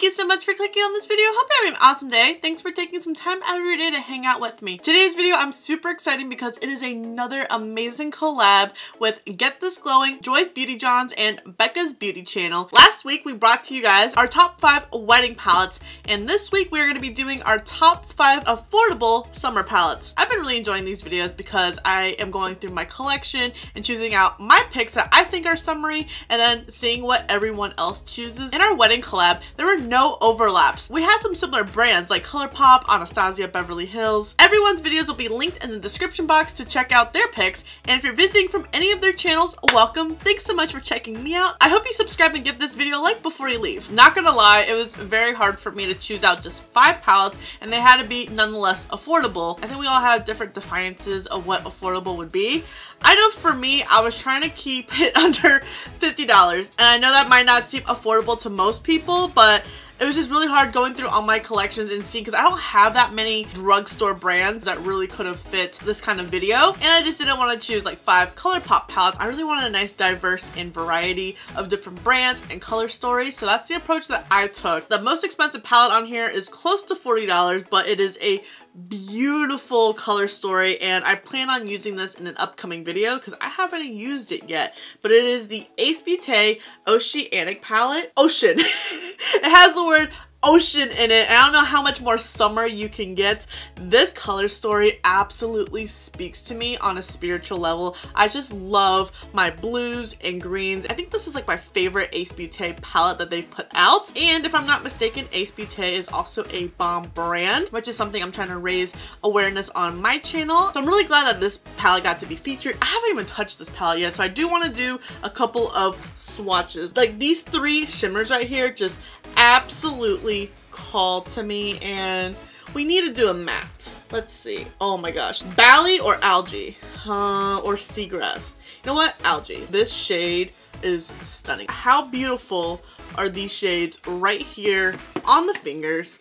you so much for clicking on this video. Hope you're having an awesome day. Thanks for taking some time out of your day to hang out with me. Today's video I'm super excited because it is another amazing collab with Get This Glowing, Joy's Beauty Johns, and Becca's Beauty Channel. Last week we brought to you guys our top 5 wedding palettes, and this week we're going to be doing our top 5 affordable summer palettes. I've been really enjoying these videos because I am going through my collection and choosing out my picks that I think are summery and then seeing what everyone else chooses. In our wedding collab, there were no overlaps. We had some similar brands like ColourPop, Anastasia, Beverly Hills. Everyone's videos will be linked in the description box to check out their picks, and if you're visiting from any of their channels, welcome. Thanks so much for checking me out. I hope you subscribe and give this video a like before you leave. Not gonna lie, it was very hard for me to choose out just 5 palettes, and they had to be nonetheless affordable. I think we all have different definitions of what affordable would be. I know for me, I was trying to keep it under $50, and I know that might not seem affordable to most people, but it was just really hard going through all my collections and seeing, because I don't have that many drugstore brands that really could have fit this kind of video, and I just didn't want to choose like 5 ColourPop palettes. I really wanted a nice diverse and variety of different brands and color stories, so that's the approach that I took. The most expensive palette on here is close to $40, but it is a beautiful color story, and I plan on using this in an upcoming video because I haven't used it yet. But it is the Ace Beauté Oceanic palette. Ocean. It has the word ocean in it, and I don't know how much more summer you can get. This color story absolutely speaks to me on a spiritual level. I just love my blues and greens. I think this is like my favorite Ace Beauté palette that they put out, and if I'm not mistaken, Ace Beauté is also a bomb brand, which is something I'm trying to raise awareness on my channel. So I'm really glad that this palette got to be featured. I haven't even touched this palette yet, so I do want to do a couple of swatches. Like these 3 shimmers right here just absolutely call to me, and we need to do a matte. Let's see. Oh my gosh. Bali or algae? Or seagrass? You know what? Algae. This shade is stunning. How beautiful are these shades right here on the fingers?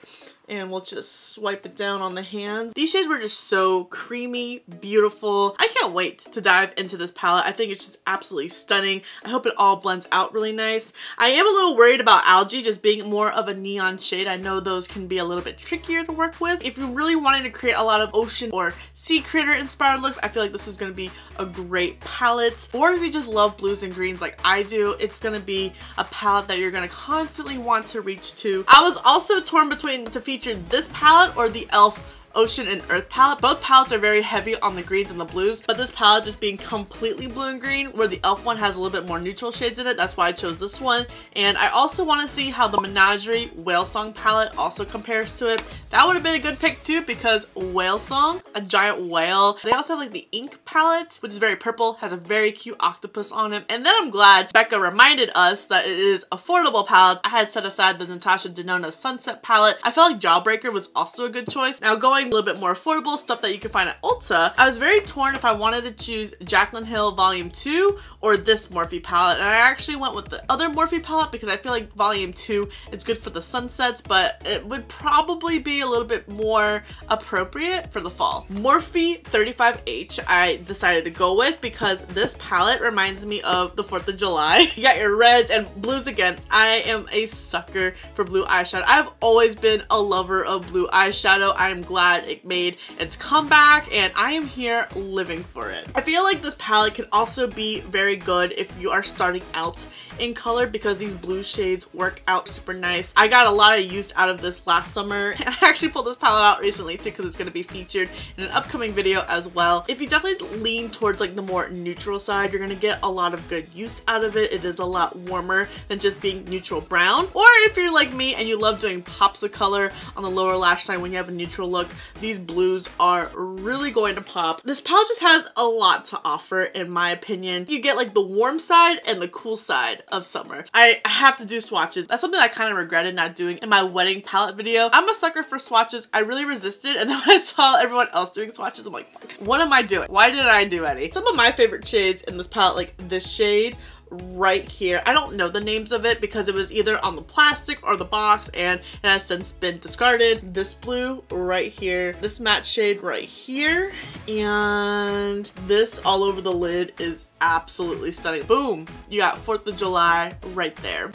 And we'll just swipe it down on the hands. These shades were just so creamy, beautiful. I can't wait to dive into this palette. I think it's just absolutely stunning. I hope it all blends out really nice. I am a little worried about algae just being more of a neon shade. I know those can be a little bit trickier to work with. If you're really wanting to create a lot of ocean or sea critter inspired looks, I feel like this is going to be a great palette. Or if you just love blues and greens like I do, it's going to be a palette that you're going to constantly want to reach to. I was also torn between to feature this palette or the e.l.f. Ocean and Earth palette. Both palettes are very heavy on the greens and the blues, but this palette just being completely blue and green, where the e.l.f. one has a little bit more neutral shades in it. That's why I chose this one. And I also want to see how the Menagerie Whale Song palette also compares to it. That would have been a good pick too, because Whale Song, a giant whale. They also have like the Ink palette, which is very purple, has a very cute octopus on it. And then I'm glad Becca reminded us that it is affordable palette. I had set aside the Natasha Denona Sunset palette. I felt like Jawbreaker was also a good choice. Now going a little bit more affordable, stuff that you can find at Ulta, I was very torn if I wanted to choose Jaclyn Hill Volume 2 or this Morphe palette, and I actually went with the other Morphe palette because I feel like Volume 2 is good for the sunsets, but it would probably be a little bit more appropriate for the fall. Morphe 35H I decided to go with because this palette reminds me of the 4th of July. You got your reds and blues again. I am a sucker for blue eyeshadow. I've always been a lover of blue eyeshadow. I am glad it made its comeback, and I am here living for it. I feel like this palette can also be very good if you are starting out in color, because these blue shades work out super nice. I got a lot of use out of this last summer, and I actually pulled this palette out recently too because it's going to be featured in an upcoming video as well. If you definitely lean towards like the more neutral side, you're going to get a lot of good use out of it. It is a lot warmer than just being neutral brown. Or if you're like me and you love doing pops of color on the lower lash line when you have a neutral look, these blues are really going to pop. This palette just has a lot to offer in my opinion. You get like the warm side and the cool side of summer. I have to do swatches. That's something I kind of regretted not doing in my wedding palette video. I'm a sucker for swatches. I really resisted, and then when I saw everyone else doing swatches, I'm like, what am I doing? Why didn't I do any? Some of my favorite shades in this palette, like this shade right here. I don't know the names of it because it was either on the plastic or the box and it has since been discarded. This blue right here, this matte shade right here, and this all over the lid is absolutely stunning. Boom! You got 4th of July right there.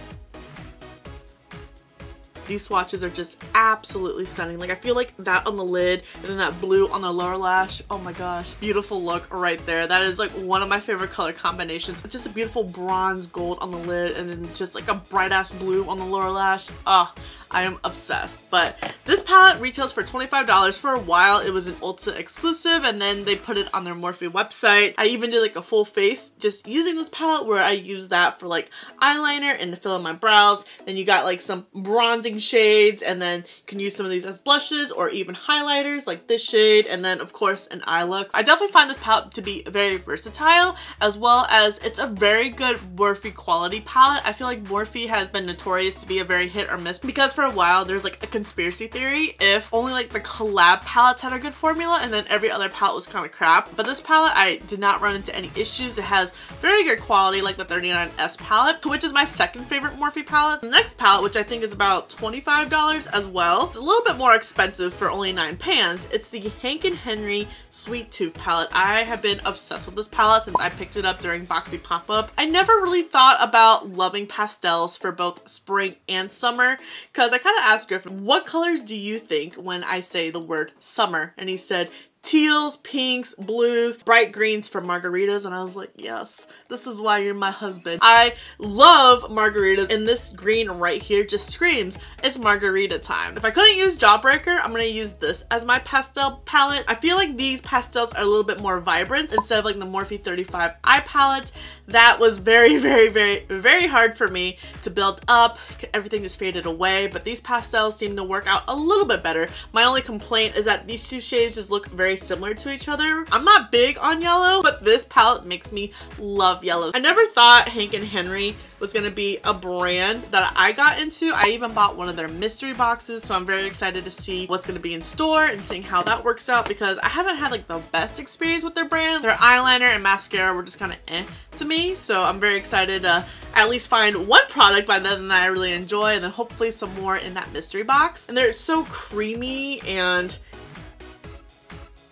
these swatches are just absolutely stunning. Like I feel like that on the lid and then that blue on the lower lash. Oh my gosh, beautiful look right there. That is like one of my favorite color combinations. Just a beautiful bronze gold on the lid and then just like a bright ass blue on the lower lash. Oh, I am obsessed. But this palette retails for $25. For a while it was an Ulta exclusive and then they put it on their Morphe website. I even did like a full face just using this palette where I use that for like eyeliner and to fill in my brows. Then you got like some bronzing shades and then you can use some of these as blushes or even highlighters like this shade, and then of course an eye look. I definitely find this palette to be very versatile, as well as it's a very good Morphe quality palette. I feel like Morphe has been notorious to be a very hit or miss because for a while there's like a conspiracy theory if only like the collab palettes had a good formula and then every other palette was kind of crap. But this palette I did not run into any issues. It has very good quality like the 39S palette, which is my second favorite Morphe palette. The next palette, which I think is about $25 as well. It's a little bit more expensive for only 9 pans. It's the Hank & Henry Sweet Tooth palette. I have been obsessed with this palette since I picked it up during Boxy pop-up. I never really thought about loving pastels for both spring and summer because I kind of asked Griffin, what colors do you think when I say the word summer? And he said, teals, pinks, blues, bright greens for margaritas, and I was like, yes, this is why you're my husband. I love margaritas, and this green right here just screams it's margarita time. If I couldn't use Jawbreaker, I'm gonna use this as my pastel palette. I feel like these pastels are a little bit more vibrant instead of like the Morphe 35 eye palette. That was very hard for me to build up. Everything just faded away, but these pastels seem to work out a little bit better. My only complaint is that these two shades just look very similar to each other. I'm not big on yellow, but this palette makes me love yellow. I never thought Hank & Henry was gonna be a brand that I got into. I even bought one of their mystery boxes, so I'm very excited to see what's gonna be in store and seeing how that works out because I haven't had like the best experience with their brand. Their eyeliner and mascara were just kind of eh to me, so I'm very excited to at least find one product by them that I really enjoy and then hopefully some more in that mystery box. And they're so creamy, and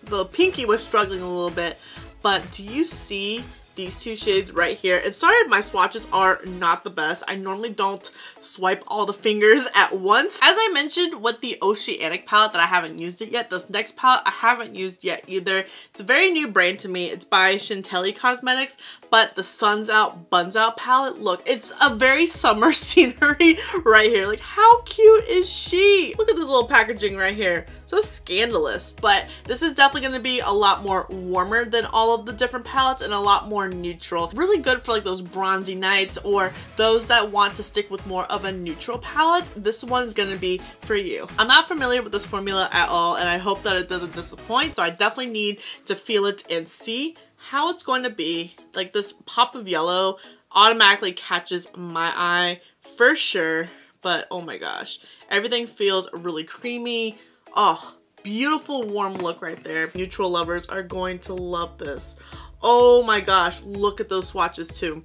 the pinky was struggling a little bit, but do you see these two shades right here? And sorry if my swatches are not the best. I normally don't swipe all the fingers at once. As I mentioned with the Oceanic palette that I haven't used it yet, this next palette I haven't used yet either. It's a very new brand to me. It's by Chantal E Cosmetics, but the Suns Out Buns Out palette, look, it's a very summer scenery right here. Like, how cute is she? Look at this little packaging right here. So scandalous, but this is definitely going to be a lot more warmer than all of the different palettes and a lot more neutral. Really good for like those bronzy nights or those that want to stick with more of a neutral palette. This one is going to be for you. I'm not familiar with this formula at all, and I hope that it doesn't disappoint, so I definitely need to feel it and see how it's going to be. Like, this pop of yellow automatically catches my eye for sure, but oh my gosh, everything feels really creamy. Oh, beautiful warm look right there. Neutral lovers are going to love this. Oh my gosh, look at those swatches too.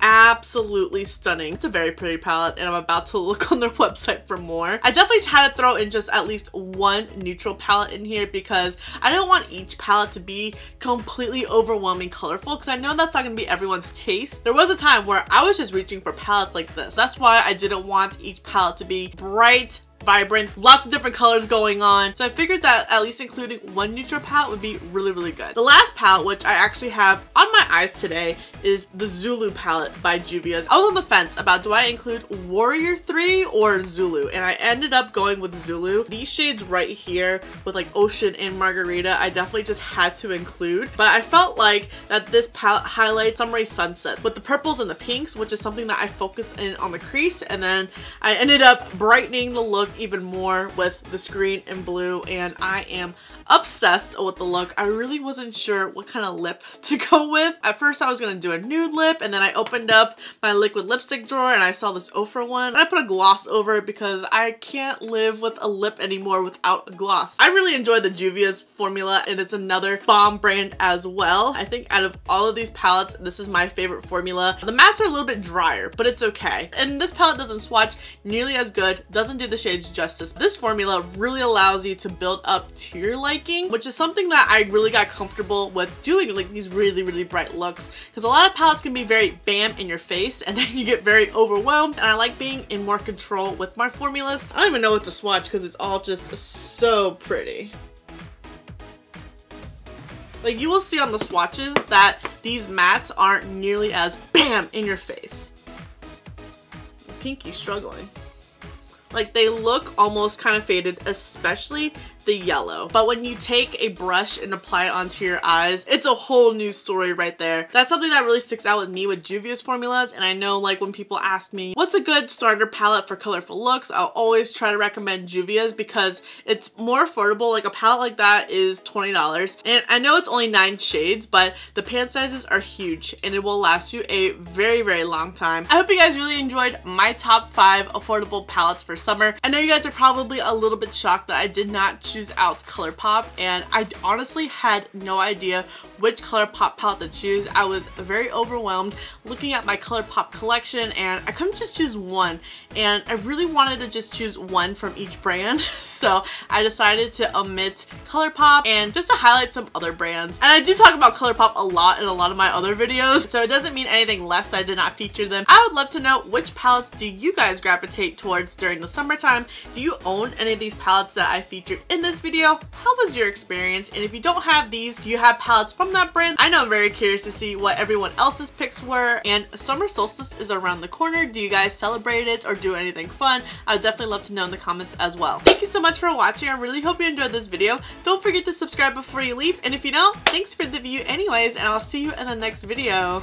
Absolutely stunning. It's a very pretty palette, and I'm about to look on their website for more. I definitely had to throw in just at least one neutral palette in here because I don't want each palette to be completely overwhelming colorful, because I know that's not going to be everyone's taste. There was a time where I was just reaching for palettes like this. That's why I didn't want each palette to be bright, vibrant, lots of different colors going on. So I figured that at least including one neutral palette would be really good. The last palette, which I actually have on my eyes today, is the Zulu palette by Juvia's. I was on the fence about, do I include Warrior 3 or Zulu? And I ended up going with Zulu. These shades right here with like Ocean and Margarita, I definitely just had to include. But I felt like that this palette highlights summery sunsets with the purples and the pinks, which is something that I focused in on the crease. And then I ended up brightening the look even more with this green and blue, and I am obsessed with the look. I really wasn't sure what kind of lip to go with. At first I was gonna do a nude lip, and then I opened up my liquid lipstick drawer and I saw this Ofra one, and I put a gloss over it because I can't live with a lip anymore without a gloss. I really enjoy the Juvia's formula, and it's another bomb brand as well. I think out of all of these palettes, this is my favorite formula. The mattes are a little bit drier, but it's okay. And this palette doesn't swatch nearly as good, doesn't do the shades justice. This formula really allows you to build up to your liking, which is something that I really got comfortable with doing, like these really bright looks, because a lot of palettes can be very bam in your face and then you get very overwhelmed, and I like being in more control with my formulas. I don't even know what to swatch because it's all just so pretty. Like, you will see on the swatches that these mattes aren't nearly as bam in your face. Pinky's struggling. Like, they look almost kind of faded, especially the yellow. But when you take a brush and apply it onto your eyes, it's a whole new story right there. That's something that really sticks out with me with Juvia's formulas. And I know, like, when people ask me, what's a good starter palette for colorful looks? I'll always try to recommend Juvia's because it's more affordable. Like, a palette like that is $20. And I know it's only 9 shades, but the pan sizes are huge and it will last you a very long time. I hope you guys really enjoyed my top 5 affordable palettes for summer. I know you guys are probably a little bit shocked that I did not choose out ColourPop, and I honestly had no idea which ColourPop palette to choose. I was very overwhelmed looking at my ColourPop collection and I couldn't just choose one, and I really wanted to just choose one from each brand. So I decided to omit ColourPop and just to highlight some other brands. And I do talk about ColourPop a lot in a lot of my other videos, so it doesn't mean anything less that I did not feature them. I would love to know, which palettes do you guys gravitate towards during the summertime? Do you own any of these palettes that I featured in this video? How was your experience? And if you don't have these, do you have palettes from that brand? I know I'm very curious to see what everyone else's picks were. And summer solstice is around the corner. Do you guys celebrate it or do anything fun? I would definitely love to know in the comments as well. Thank you so much for watching. I really hope you enjoyed this video. Don't forget to subscribe before you leave. And if you don't, thanks for the view anyways, and I'll see you in the next video.